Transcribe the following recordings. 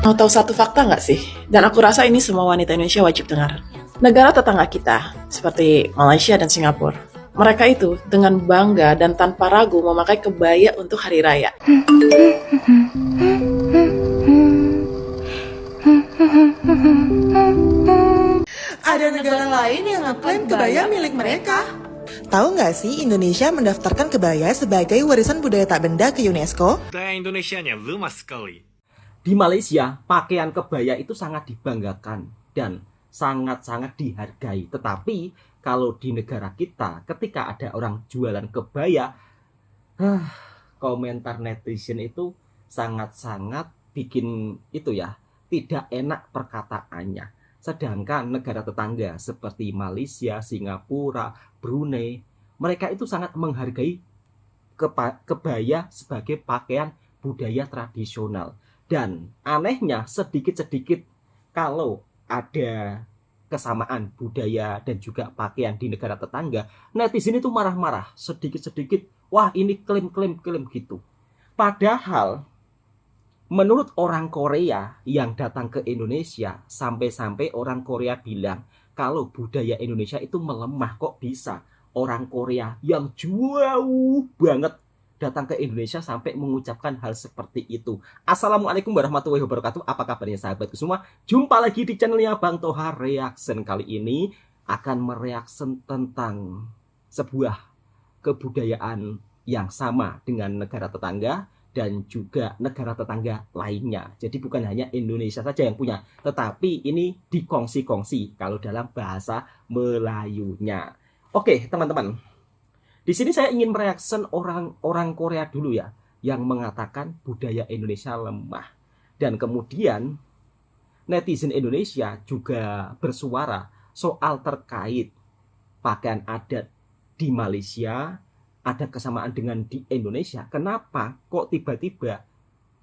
Mau tahu satu fakta nggak sih? Dan aku rasa ini semua wanita Indonesia wajib dengar. Negara tetangga kita, seperti Malaysia dan Singapura, mereka itu dengan bangga dan tanpa ragu memakai kebaya untuk hari raya. Ada negara lain yang ngeklaim kebaya milik mereka. Tahu nggak sih Indonesia mendaftarkan kebaya sebagai warisan budaya tak benda ke UNESCO? Budaya Indonesianya lemah sekali. Di Malaysia, pakaian kebaya itu sangat dibanggakan dan sangat-sangat dihargai. Tetapi kalau di negara kita, ketika ada orang jualan kebaya, komentar netizen itu sangat-sangat bikin itu ya, tidak enak perkataannya. Sedangkan negara tetangga seperti Malaysia, Singapura, Brunei, mereka itu sangat menghargai kebaya sebagai pakaian budaya tradisional. Dan anehnya sedikit-sedikit kalau ada kesamaan budaya dan juga pakaian di negara tetangga, netizen itu marah-marah sedikit-sedikit, wah ini klaim gitu. Padahal menurut orang Korea yang datang ke Indonesia, sampai-sampai orang Korea bilang kalau budaya Indonesia itu melemah. Kok bisa orang Korea yang jauh banget datang ke Indonesia sampai mengucapkan hal seperti itu. Assalamualaikum warahmatullahi wabarakatuh. Apa kabarnya sahabatku semua? Jumpa lagi di channelnya Bang Toha Reaction. Kali ini akan mereaction tentang sebuah kebudayaan yang sama dengan negara tetangga dan juga negara tetangga lainnya. Jadi bukan hanya Indonesia saja yang punya, tetapi ini dikongsi-kongsi kalau dalam bahasa Melayunya. Oke, teman-teman. Di sini saya ingin mereaction orang Korea dulu ya, yang mengatakan budaya Indonesia lemah. Dan kemudian netizen Indonesia juga bersuara soal terkait pakaian adat di Malaysia ada kesamaan dengan di Indonesia. Kenapa kok tiba-tiba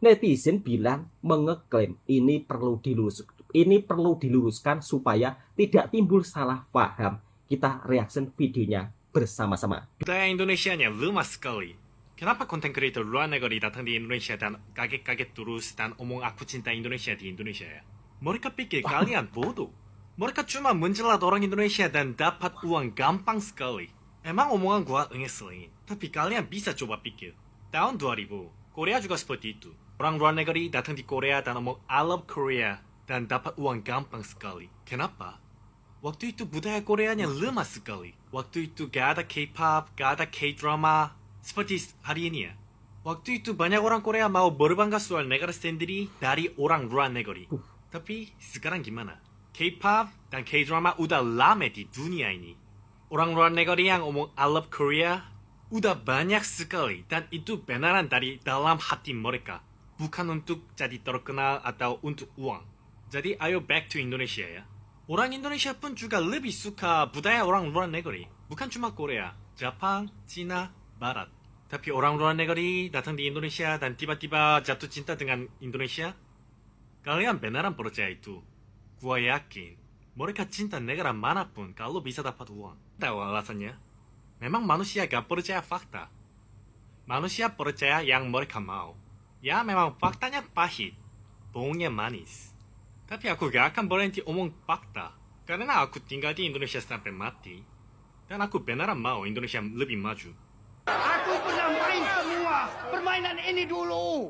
netizen bilang mengeklaim ini perlu diluruskan supaya tidak timbul salah paham. Kita reaction videonya bersama-sama. Budaya Indonesianya lemah sekali. Kenapa konten kreator luar negeri datang di Indonesia dan kaget-kaget terus dan omong aku cinta Indonesia di Indonesia ya? Mereka pikir kalian bodoh. Mereka cuma menjelat orang Indonesia dan dapat uang gampang sekali. Emang omongan gua ngeselin. Tapi kalian bisa coba pikir. Tahun 2000, Korea juga seperti itu. Orang luar negeri datang di Korea dan omong I love Korea dan dapat uang gampang sekali. Kenapa? Waktu itu budaya Koreanya lemah sekali. Waktu itu gak ada K-pop, gak ada K-drama. Seperti hari ini ya. Waktu itu banyak orang Korea mau berbangga soal negara sendiri dari orang luar negeri. Tapi sekarang gimana? K-pop dan K-drama udah lama di dunia ini. Orang luar negeri yang ngomong I love Korea udah banyak sekali. Dan itu beneran dari dalam hati mereka. Bukan untuk jadi terkenal atau untuk uang. Jadi ayo back to Indonesia ya. Orang Indonesia pun juga lebih suka budaya orang luar negeri. Bukan cuma Korea, Jepang, Cina, Barat. Tapi orang luar negeri datang di Indonesia dan tiba-tiba jatuh cinta dengan Indonesia. Kalian beneran percaya itu? Gua yakin mereka cinta negara manapun kalau bisa dapat uang. Tahu alasannya? Memang manusia gak percaya fakta. Manusia percaya yang mereka mau. Ya memang faktanya pahit, bohongnya manis. Tapi aku gak akan berhenti omong fakta. Karena aku tinggal di Indonesia sampai mati. Dan aku beneran mau Indonesia lebih maju. Aku pernah main semua permainan ini dulu.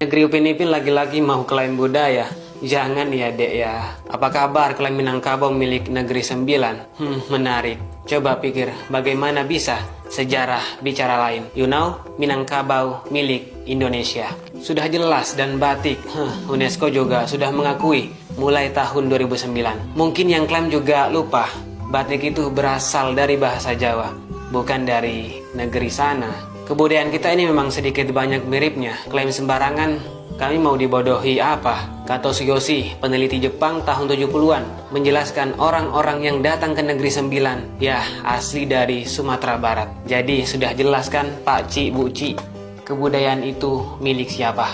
Negeri Upin Ipin lagi-lagi mau klaim budaya. Jangan ya dek ya. Apa kabar klaim Minangkabau milik Negeri Sembilan? Menarik. Coba pikir bagaimana bisa sejarah bicara lain. You know, Minangkabau milik Indonesia. Sudah jelas dan batik. UNESCO juga sudah mengakui mulai tahun 2009. Mungkin yang klaim juga lupa. Batik itu berasal dari bahasa Jawa, bukan dari negeri sana. Kebudayaan kita ini memang sedikit banyak miripnya. Klaim sembarangan, kami mau dibodohi apa? Kato Tsuyoshi, peneliti Jepang tahun 70-an, menjelaskan orang-orang yang datang ke Negeri Sembilan, ya asli dari Sumatera Barat. Jadi sudah jelaskan Pak Ci, Bu Ci, kebudayaan itu milik siapa.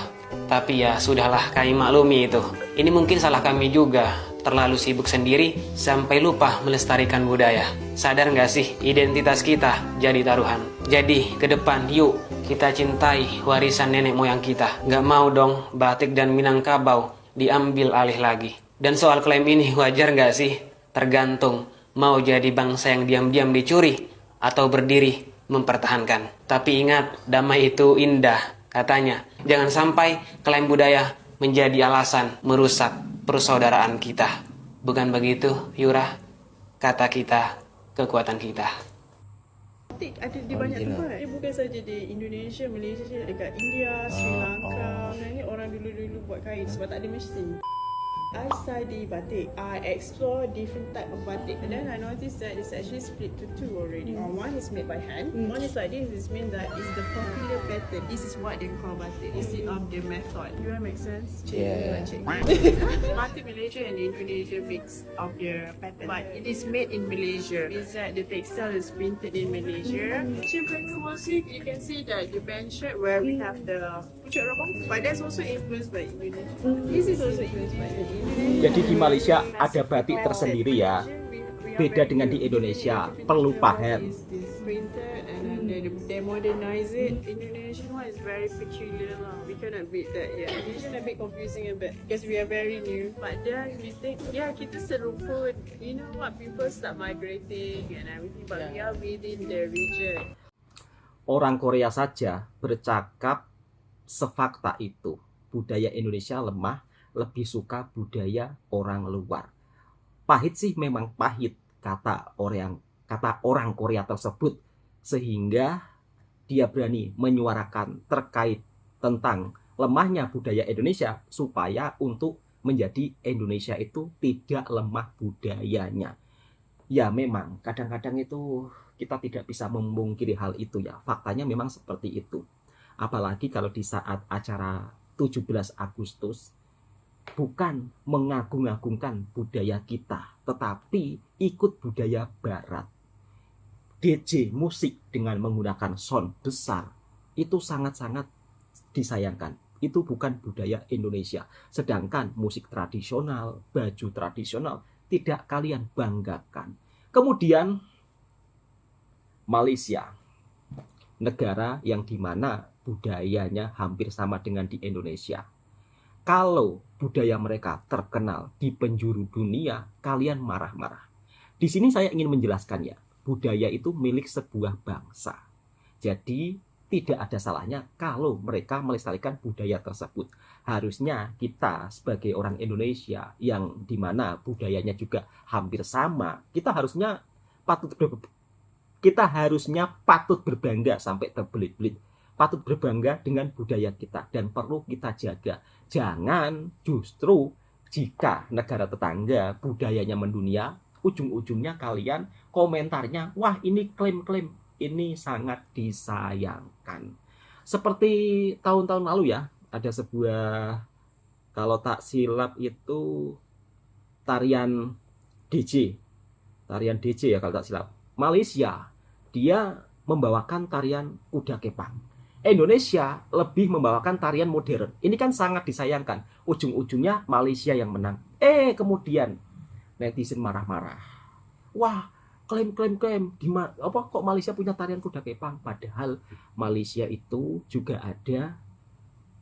Tapi ya sudahlah, kami maklumi itu. Ini mungkin salah kami juga. terlalu sibuk sendiri sampai lupa melestarikan budaya. Sadar nggak sih identitas kita jadi taruhan? Jadi ke depan yuk kita cintai warisan nenek moyang kita. Nggak mau dong batik dan Minangkabau diambil alih lagi. Dan soal klaim ini wajar nggak sih? Tergantung mau jadi bangsa yang diam-diam dicuri atau berdiri mempertahankan. Tapi ingat, damai itu indah katanya. Jangan sampai klaim budaya menjadi alasan merusak persaudaraan kita. Bukan begitu, Yura? Kata kita, kekuatan kita. Ada di banyak tempat. Dia bukan saja di Indonesia, Malaysia, dekat India, Sri Lanka. Ini orang dulu-dulu buat kain sebab tak ada mesin. I study batik. I explore different type of batik, and then I noticed that it's actually split to two already. One is made by hand. One is like this. This means that it's the popular pattern. This is what they call batik instead of the method. Do that make sense? Yeah. Batik Malaysia and Indonesia mix of the pattern, but it is made in Malaysia. Means that the textile is printed in Malaysia. Children mostly you can see that the band shirt where we have the pucuk rabang, but that's also influenced by Indonesia. This is also influenced by Indonesia. Jadi di Malaysia ada batik tersendiri ya. Beda dengan di Indonesia, perlu paham. They modernize it. Indonesian one is very peculiar lah. We cannot beat that. Yeah, Indonesian a bit confusing a bit because we are very new. But then we think, yeah, kita serumpun. You know what? People start migrating and everything, but we are within the region. Orang Korea saja bercakap sefakta itu. Budaya Indonesia lemah, lebih suka budaya orang luar. Pahit sih memang pahit kata orang Korea tersebut, sehingga dia berani menyuarakan terkait tentang lemahnya budaya Indonesia supaya untuk menjadi Indonesia itu tidak lemah budayanya. Ya memang kadang-kadang itu kita tidak bisa memungkiri hal itu ya. Faktanya memang seperti itu. Apalagi kalau di saat acara 17 Agustus bukan mengagung-agungkan budaya kita, tetapi ikut budaya barat. DJ musik dengan menggunakan sound besar itu sangat-sangat disayangkan. Itu bukan budaya Indonesia. Sedangkan musik tradisional, baju tradisional tidak kalian banggakan. Kemudian Malaysia, negara yang dimana budayanya hampir sama dengan di Indonesia. Kalau budaya mereka terkenal di penjuru dunia, kalian marah-marah. Di sini saya ingin menjelaskan ya, budaya itu milik sebuah bangsa. Jadi tidak ada salahnya kalau mereka melestarikan budaya tersebut. Harusnya kita sebagai orang Indonesia yang dimana budayanya juga hampir sama, kita harusnya patut berbangga sampai terbelit-belit. Patut berbangga dengan budaya kita dan perlu kita jaga. Jangan justru jika negara tetangga budayanya mendunia, ujung-ujungnya kalian komentarnya, wah ini klaim-klaim, ini sangat disayangkan. Seperti tahun-tahun lalu ya, ada sebuah, kalau tak silap itu tarian DJ ya kalau tak silap. Malaysia, dia membawakan tarian kuda kepang. Indonesia lebih membawakan tarian modern. Ini kan sangat disayangkan. Ujung-ujungnya Malaysia yang menang. Kemudian netizen marah-marah. Wah, klaim. Kok Malaysia punya tarian kuda kepang? Padahal Malaysia itu juga ada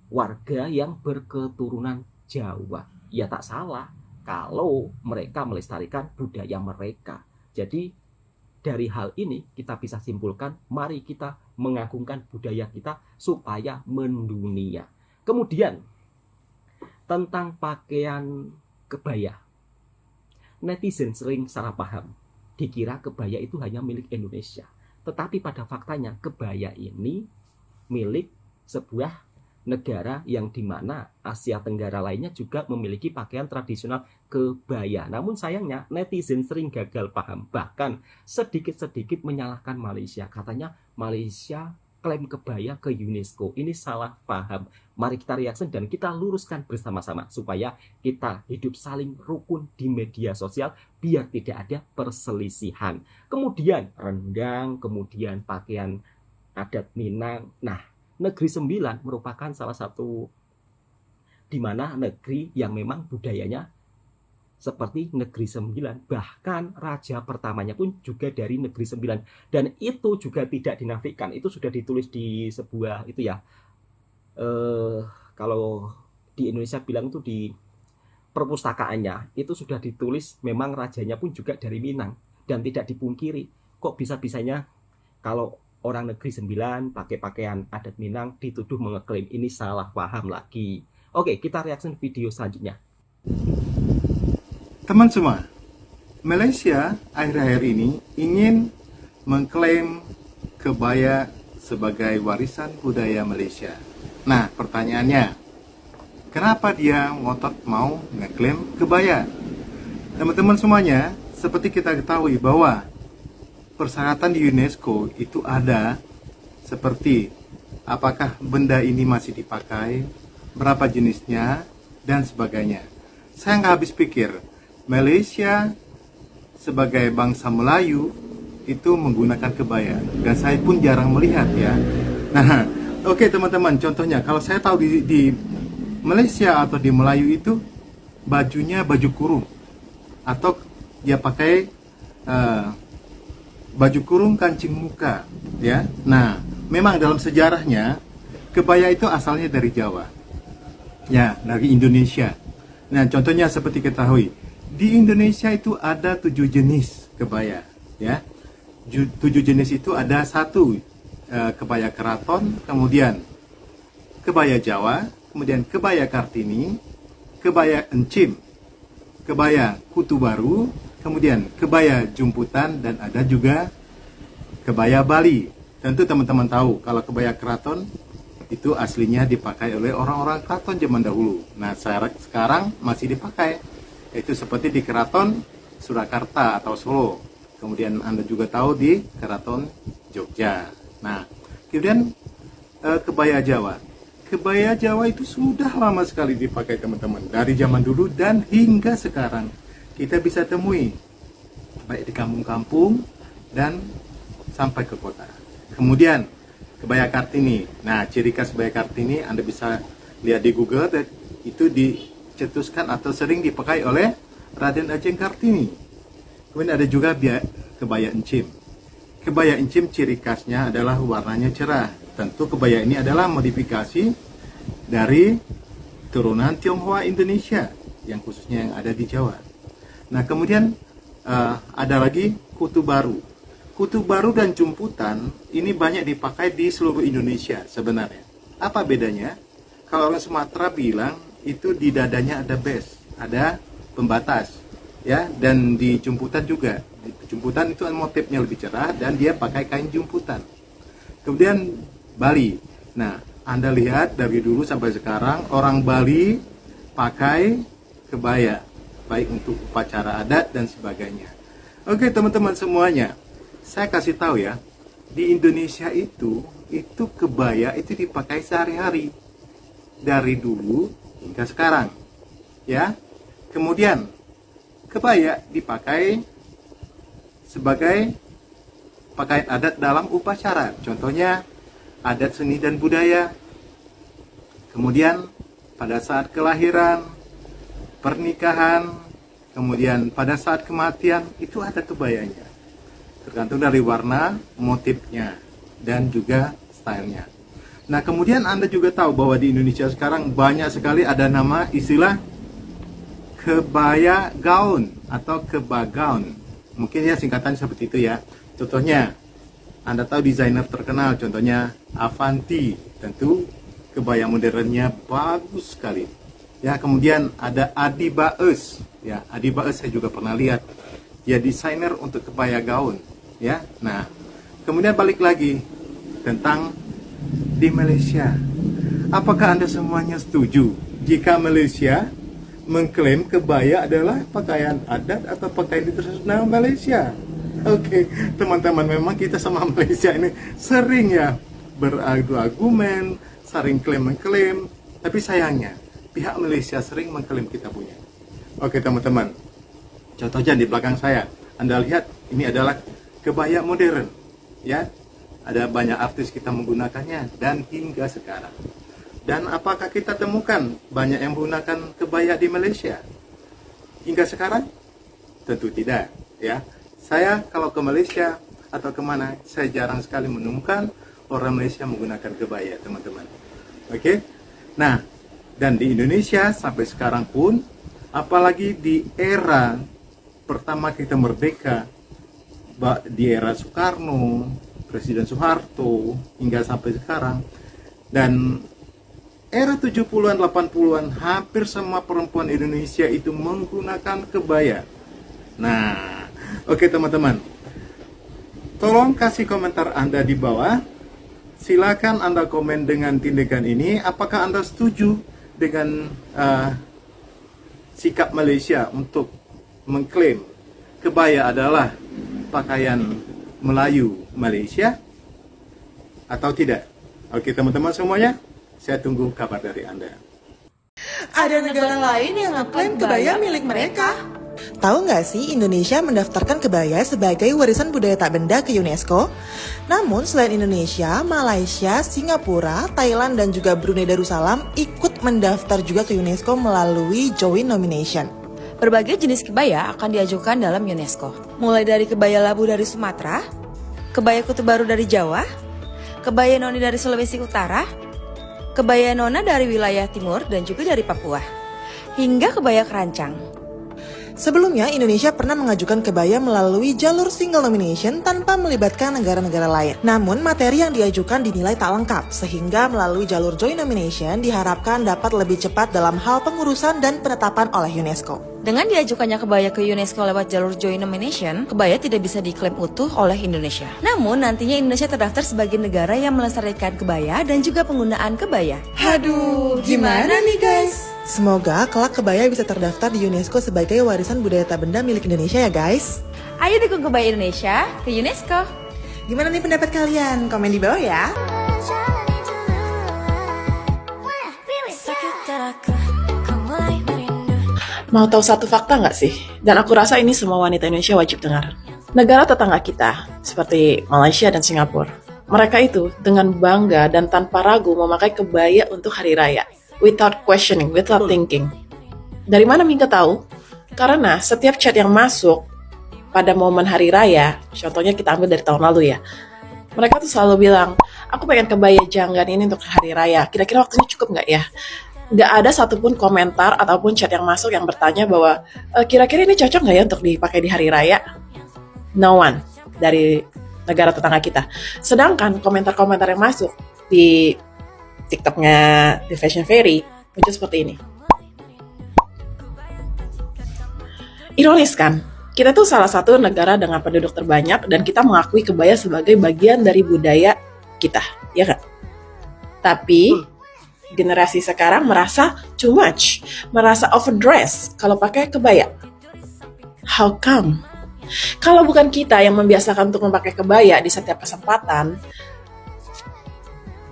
warga yang berketurunan Jawa. Ya tak salah kalau mereka melestarikan budaya mereka. Jadi dari hal ini kita bisa simpulkan, mari kita mengagungkan budaya kita supaya mendunia. Kemudian tentang pakaian kebaya. Netizen sering salah paham. Dikira kebaya itu hanya milik Indonesia. Tetapi pada faktanya kebaya ini milik sebuah negara yang dimana Asia Tenggara lainnya juga memiliki pakaian tradisional kebaya. Namun sayangnya netizen sering gagal paham. Bahkan sedikit-sedikit menyalahkan Malaysia. Katanya Malaysia klaim kebaya ke UNESCO. Ini salah paham. Mari kita reaksi dan kita luruskan bersama-sama supaya kita hidup saling rukun di media sosial biar tidak ada perselisihan. Kemudian rendang, kemudian pakaian adat Minang. Nah, Negeri Sembilan merupakan salah satu di mana negeri yang memang budayanya seperti Negeri Sembilan. Bahkan raja pertamanya pun juga dari Negeri Sembilan. Dan itu juga tidak dinafikan. Itu sudah ditulis di sebuah itu ya. Kalau di Indonesia bilang itu di perpustakaannya itu sudah ditulis memang rajanya pun juga dari Minang. Dan tidak dipungkiri kok bisa-bisanya kalau orang Negeri Sembilan pakai pakaian adat Minang dituduh mengeklaim. Ini salah paham lagi. Oke, kita reaksi video selanjutnya. Teman semua, Malaysia akhir-akhir ini ingin mengklaim kebaya sebagai warisan budaya Malaysia. Nah, pertanyaannya, kenapa dia ngotot mau ngeklaim kebaya? Teman-teman semuanya, seperti kita ketahui bahwa persyaratan di UNESCO itu ada seperti apakah benda ini masih dipakai, berapa jenisnya, dan sebagainya. Saya nggak habis pikir, Malaysia sebagai bangsa Melayu itu menggunakan kebaya, dan saya pun jarang melihat ya. Nah, oke teman-teman, contohnya kalau saya tahu di Malaysia atau di Melayu itu bajunya baju kurung, atau dia pakai baju kurung kancing muka, ya. Nah, memang dalam sejarahnya kebaya itu asalnya dari Jawa, ya, dari Indonesia. Nah, contohnya seperti ketahui, di Indonesia itu ada 7 jenis kebaya, ya. 7 jenis itu ada 1 kebaya keraton, kemudian kebaya Jawa, kemudian kebaya Kartini, kebaya Encim, kebaya Kutu Baru, kemudian kebaya Jumputan, dan ada juga kebaya Bali. Tentu teman-teman tahu kalau kebaya keraton itu aslinya dipakai oleh orang-orang keraton zaman dahulu. Nah, sekarang masih dipakai. Itu seperti di keraton Surakarta atau Solo. Kemudian Anda juga tahu di keraton Jogja. Nah, kemudian kebaya Jawa. Kebaya Jawa itu sudah lama sekali dipakai teman-teman. Dari zaman dulu dan hingga sekarang. Kita bisa temui baik di kampung-kampung dan sampai ke kota. Kemudian kebaya Kartini. Nah, ciri khas kebaya Kartini Anda bisa lihat di Google, itu dicetuskan atau sering dipakai oleh Raden Ajeng Kartini. Kemudian ada juga kebaya Encim. Kebaya Encim ciri khasnya adalah warnanya cerah. Tentu kebaya ini adalah modifikasi dari turunan Tionghoa Indonesia, yang khususnya yang ada di Jawa. Nah, kemudian ada lagi Kutu Baru. Kutu Baru dan Jumputan ini banyak dipakai di seluruh Indonesia sebenarnya. Apa bedanya? Kalau orang Sumatera bilang itu di dadanya ada bes, ada pembatas, ya, dan di Jumputan juga. Di Jumputan itu motifnya lebih cerah dan dia pakai kain jumputan. Kemudian Bali. Nah, Anda lihat dari dulu sampai sekarang orang Bali pakai kebaya, baik untuk upacara adat dan sebagainya. Oke teman-teman semuanya, saya kasih tahu ya, di Indonesia itu kebaya itu dipakai sehari-hari dari dulu hingga sekarang, ya. Kemudian kebaya dipakai sebagai pakaian adat dalam upacara, contohnya adat seni dan budaya. Kemudian pada saat kelahiran, pernikahan, kemudian pada saat kematian itu ada kebayanya. Tergantung dari warna, motifnya, dan juga stylenya. Nah, kemudian Anda juga tahu bahwa di Indonesia sekarang banyak sekali ada nama istilah kebaya gaun atau kebagaun. Mungkin ya singkatan seperti itu ya. Contohnya, Anda tahu desainer terkenal, contohnya Avanti. Tentu kebaya modernnya bagus sekali. Ya, kemudian ada Adi Baes. Ya, Adi Baes saya juga pernah lihat. Dia desainer untuk kebaya gaun. Ya, nah, kemudian balik lagi tentang di Malaysia. Apakah Anda semuanya setuju jika Malaysia mengklaim kebaya adalah pakaian adat atau pakaian tradisional Malaysia? Oke, teman-teman, memang kita sama Malaysia ini sering ya beradu argumen, sering klaim-mengklaim, tapi sayangnya pihak Malaysia sering mengklaim kita punya. Oke teman-teman, contohnya di belakang saya, Anda lihat ini adalah kebaya modern, ya. Ada banyak artis kita menggunakannya dan hingga sekarang. Dan apakah kita temukan banyak yang menggunakan kebaya di Malaysia? hingga sekarang? Tentu tidak, ya. Saya kalau ke Malaysia atau kemana, saya jarang sekali menemukan orang Malaysia menggunakan kebaya, teman-teman. Oke? Nah, dan di Indonesia sampai sekarang pun, apalagi di era pertama kita merdeka, di era Soekarno, Presiden Soeharto, hingga sampai sekarang, dan era 70-an, 80-an, hampir semua perempuan Indonesia itu menggunakan kebaya. Nah, oke teman-teman, tolong kasih komentar Anda di bawah. Silakan Anda komen dengan tindakan ini. Apakah Anda setuju dengan sikap Malaysia untuk mengklaim kebaya adalah pakaian Melayu Malaysia atau tidak? Oke teman-teman semuanya, saya tunggu kabar dari Anda. Ada negara lain yang ngeklaim kebaya milik mereka. Tahu nggak sih Indonesia mendaftarkan kebaya sebagai warisan budaya tak benda ke UNESCO? Namun selain Indonesia, Malaysia, Singapura, Thailand dan juga Brunei Darussalam ikut mendaftar juga ke UNESCO melalui joint nomination. Berbagai jenis kebaya akan diajukan dalam UNESCO. Mulai dari kebaya labu dari Sumatera, kebaya kutu baru dari Jawa, kebaya noni dari Sulawesi Utara, kebaya nona dari wilayah timur dan juga dari Papua, hingga kebaya kerancang. Sebelumnya, Indonesia pernah mengajukan kebaya melalui jalur single nomination tanpa melibatkan negara-negara lain. Namun, materi yang diajukan dinilai tak lengkap, sehingga melalui jalur joint nomination diharapkan dapat lebih cepat dalam hal pengurusan dan penetapan oleh UNESCO. Dengan diajukannya kebaya ke UNESCO lewat jalur joint nomination, kebaya tidak bisa diklaim utuh oleh Indonesia. Namun, nantinya Indonesia terdaftar sebagai negara yang melestarikan kebaya dan juga penggunaan kebaya. Aduh, gimana nih guys? Semoga kelak kebaya bisa terdaftar di UNESCO sebagai warisan budaya tak benda milik Indonesia ya guys. Ayo dukung kebaya Indonesia ke UNESCO. Gimana nih pendapat kalian? Komen di bawah ya. Mau tahu satu fakta nggak sih? Dan aku rasa ini semua wanita Indonesia wajib dengar. Negara tetangga kita, seperti Malaysia dan Singapura, mereka itu dengan bangga dan tanpa ragu memakai kebaya untuk hari raya. Without questioning, without thinking. Dari mana Mingga tahu? Karena setiap chat yang masuk pada momen hari raya, contohnya kita ambil dari tahun lalu ya, mereka tuh selalu bilang, aku pengen kebaya janggan ini untuk hari raya, kira-kira waktunya cukup nggak ya? Nggak ada satupun komentar ataupun chat yang masuk yang bertanya bahwa kira-kira ini cocok nggak ya untuk dipakai di hari raya? No one dari negara tetangga kita. Sedangkan komentar-komentar yang masuk di TikToknya The Fashion Fairy muncul seperti ini. Ironis kan? Kita tuh salah satu negara dengan penduduk terbanyak dan kita mengakui kebaya sebagai bagian dari budaya kita, ya kan? Tapi generasi sekarang merasa too much, merasa overdress kalau pakai kebaya. How come? Kalau bukan kita yang membiasakan untuk memakai kebaya di setiap kesempatan,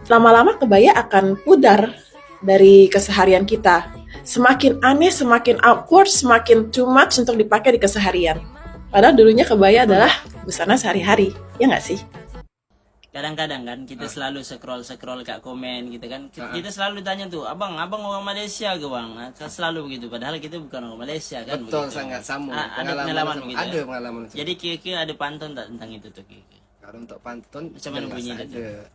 lama-lama kebaya akan pudar dari keseharian kita. Semakin aneh, semakin awkward, semakin too much untuk dipakai di keseharian. Padahal dulunya kebaya adalah busana sehari-hari, ya nggak sih? Kadang-kadang kan kita selalu scroll kak komen gitu kan. Kita selalu tanya tuh, abang orang Malaysia ke bang? Nah, selalu begitu. Padahal kita bukan orang Malaysia kan. Betul, begitu. sangat sama. Ada pengalaman begitu. Ada ya? pengalaman. Jadi kira-kira ada pantun tak tentang itu tuh kira-kira? Kalau untuk pantun, Macam mana bunyinya ada.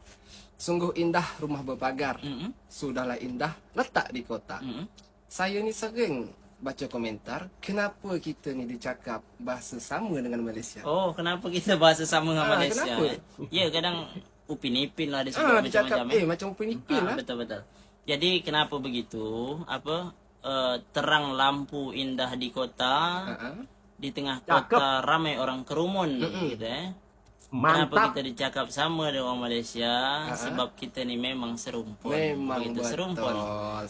Sungguh indah rumah berpagar, sudahlah indah letak di kota. Saya ni sering baca komentar, kenapa kita ni dicakap bahasa sama dengan Malaysia? Oh, kenapa kita bahasa sama dengan Malaysia? Kenapa? Ya, kadang Upin Ipin lah disebut dicakap, macam-macam. macam Upin Ipin lah. Betul-betul. Jadi kenapa begitu? Terang lampu indah di kota, di tengah kota ramai orang kerumun, gitu ya. Kenapa kita dicakap sama dengan orang Malaysia? Sebab kita ni memang serumpun. Begitu serumpun.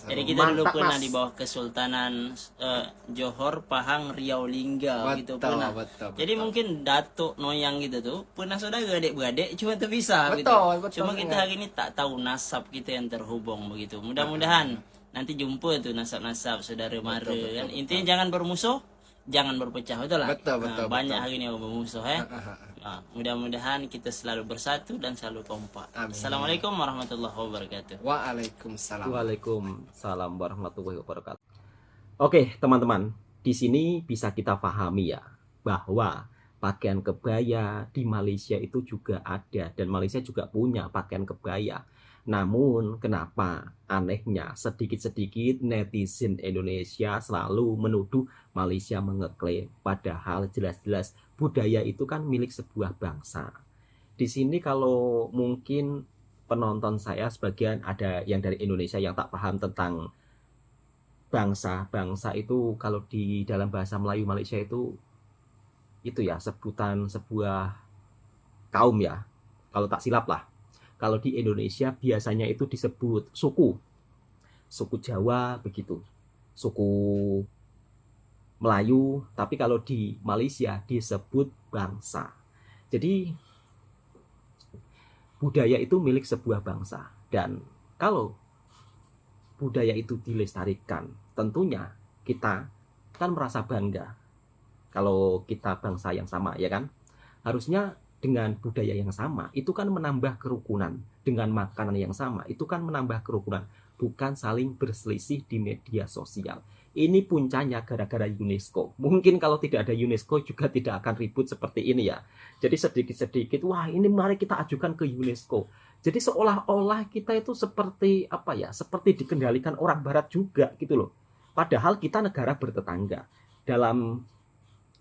Jadi kita dulu pernah di bawah Kesultanan Johor, Pahang, Riau, Lingga gitu pernah. Jadi mungkin datuk noyang gitu tuh pernah saudara adik-beradik cuma terpisah gitu. Cuma kita hari ini tak tahu nasab kita yang terhubung begitu. Mudah-mudahan nanti jumpa tuh nasab-nasab saudara mara kan. Intinya jangan bermusuh, jangan berpecah, betul lah. Betul. Banyak hari ini orang bermusuh ya. Mudah-mudahan kita selalu bersatu dan selalu kompak. Assalamualaikum warahmatullahi wabarakatuh. Waalaikumsalam. Waalaikumsalam warahmatullahi wabarakatuh. Oke, teman-teman. di sini bisa kita pahami ya, bahwa pakaian kebaya di Malaysia itu juga ada, dan Malaysia juga punya pakaian kebaya. Namun kenapa anehnya sedikit-sedikit netizen Indonesia selalu menuduh Malaysia mengeklaim, padahal jelas-jelas budaya itu kan milik sebuah bangsa. Di sini kalau mungkin penonton saya sebagian ada yang dari Indonesia yang tak paham tentang bangsa itu, kalau di dalam bahasa Melayu Malaysia itu ya sebutan sebuah kaum ya, kalau tak silap lah. Kalau di Indonesia biasanya itu disebut suku Jawa begitu, suku Melayu, tapi kalau di Malaysia disebut bangsa. Jadi budaya itu milik sebuah bangsa, dan kalau budaya itu dilestarikan, tentunya kita kan merasa bangga kalau kita bangsa yang sama, ya kan? Harusnya dengan budaya yang sama itu kan menambah kerukunan, dengan makanan yang sama itu kan menambah kerukunan, bukan saling berselisih di media sosial. Ini puncanya gara-gara UNESCO. Mungkin kalau tidak ada UNESCO juga tidak akan ribut seperti ini ya. Jadi sedikit-sedikit, wah ini mari kita ajukan ke UNESCO. Jadi seolah-olah kita itu seperti apa ya, seperti dikendalikan orang barat juga gitu loh. Padahal kita negara bertetangga. Dalam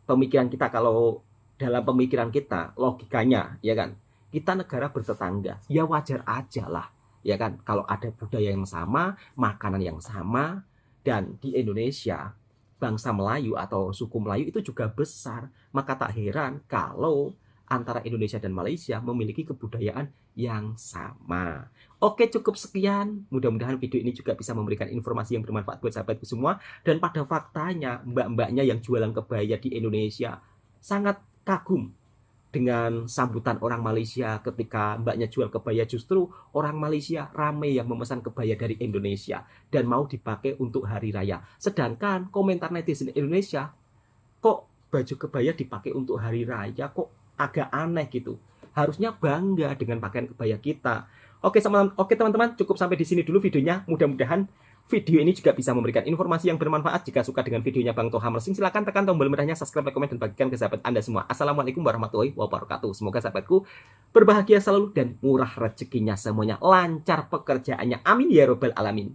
pemikiran kita, kalau dalam pemikiran kita, logikanya ya kan, kita negara bertetangga, ya wajar aja lah ya kan, kalau ada budaya yang sama, makanan yang sama. Dan di Indonesia, bangsa Melayu atau suku Melayu itu juga besar, maka tak heran kalau antara Indonesia dan Malaysia memiliki kebudayaan yang sama. Oke, cukup sekian. Mudah-mudahan video ini juga bisa memberikan informasi yang bermanfaat buat sahabatku semua. Dan pada faktanya, mbak-mbaknya yang jualan kebaya di Indonesia sangat kagum dengan sambutan orang Malaysia ketika mbaknya jual kebaya. Justru orang Malaysia ramai yang memesan kebaya dari Indonesia dan mau dipakai untuk hari raya. Sedangkan komentar netizen Indonesia, kok baju kebaya dipakai untuk hari raya, kok agak aneh gitu. Harusnya bangga dengan pakaian kebaya kita. Oke teman-teman, cukup sampai di sini dulu videonya. Mudah-mudahan video ini juga bisa memberikan informasi yang bermanfaat. Jika suka dengan videonya Bang Toha Mersing, silahkan tekan tombol merahnya, subscribe, like, komen, dan bagikan ke sahabat Anda semua. Assalamualaikum warahmatullahi wabarakatuh. Semoga sahabatku berbahagia selalu dan murah rezekinya semuanya, lancar pekerjaannya. Amin ya robbal alamin.